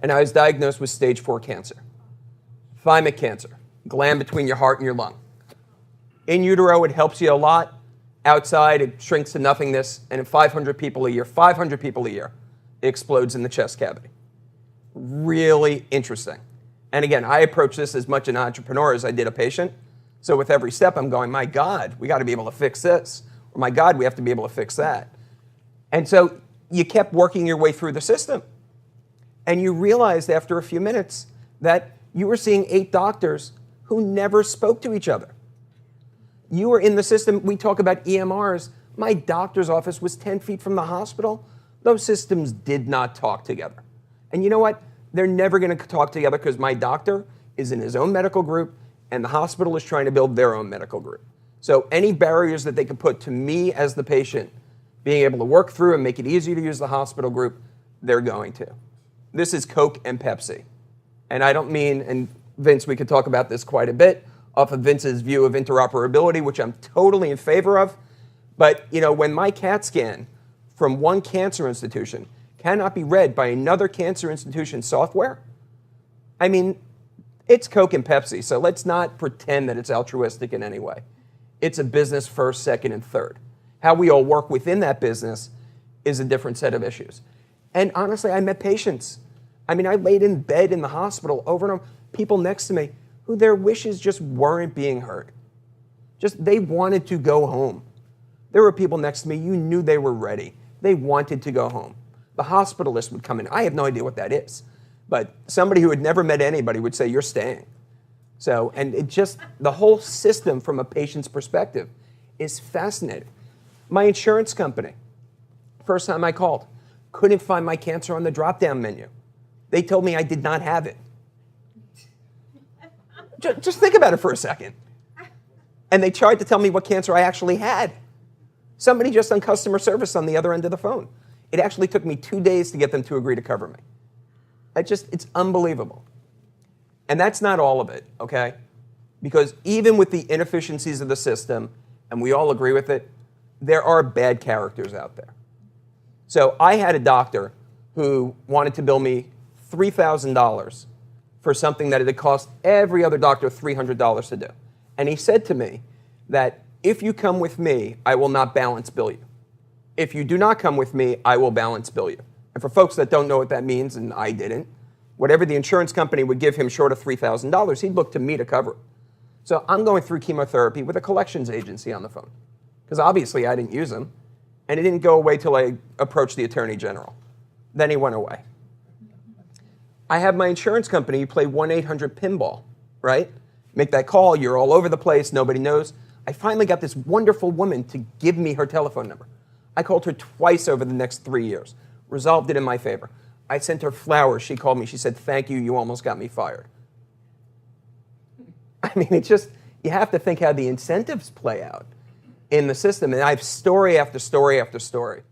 and I was diagnosed with stage 4 cancer. Thymic cancer, gland between your heart and your lung. In utero, it helps you a lot. Outside, it shrinks to nothingness, and in 500 people a year, it explodes in the chest cavity. Really interesting. And again, I approach this as much an entrepreneur as I did a patient. So with every step, I'm going, my God, we got to be able to fix this. Or my God, we have to be able to fix that. And so you kept working your way through the system. And you realized after a few minutes that you were seeing 8 doctors who never spoke to each other. You were in the system. We talk about EMRs. My doctor's office was 10 feet from the hospital. Those systems did not talk together. And you know what? They're never going to talk together because my doctor is in his own medical group and the hospital is trying to build their own medical group. So any barriers that they could put to me as the patient, being able to work through and make it easier to use the hospital group, they're going to. This is Coke and Pepsi. And I don't mean, and Vince, we could talk about this quite a bit, off of Vince's view of interoperability, which I'm totally in favor of. But you know, when my CAT scan from one cancer institution cannot be read by another cancer institution software, I mean, it's Coke and Pepsi, so let's not pretend that it's altruistic in any way. It's a business first, second, and third. How we all work within that business is a different set of issues. And honestly, I met patients. I mean, I laid in bed in the hospital over and over, people next to me who their wishes just weren't being heard. Just, they wanted to go home. There were people next to me, you knew they were ready. They wanted to go home. The hospitalist would come in. I have no idea what that is. But somebody who had never met anybody would say, you're staying. So, and it just, the whole system from a patient's perspective is fascinating. My insurance company, first time I called, couldn't find my cancer on the drop-down menu. They told me I did not have it. Just think about it for a second. And they tried to tell me what cancer I actually had. Somebody just on customer service on the other end of the phone. It actually took me 2 days to get them to agree to cover me. It's unbelievable. And that's not all of it, okay? Because even with the inefficiencies of the system, and we all agree with it, there are bad characters out there. So I had a doctor who wanted to bill me $3,000 for something that it had cost every other doctor $300 to do. And he said to me that if you come with me, I will not balance bill you. If you do not come with me, I will balance bill you. And for folks that don't know what that means, and I didn't, whatever the insurance company would give him short of $3,000, he'd look to me to cover it. So I'm going through chemotherapy with a collections agency on the phone, because obviously I didn't use them, and it didn't go away till I approached the Attorney General. Then he went away. I have my insurance company, you play 1-800-PINBALL, right? Make that call, you're all over the place, nobody knows. I finally got this wonderful woman to give me her telephone number. I called her twice over the next 3 years, resolved it in my favor. I sent her flowers, she called me, she said, thank you, you almost got me fired. I mean, it's just, you have to think how the incentives play out in the system. And I have story after story after story.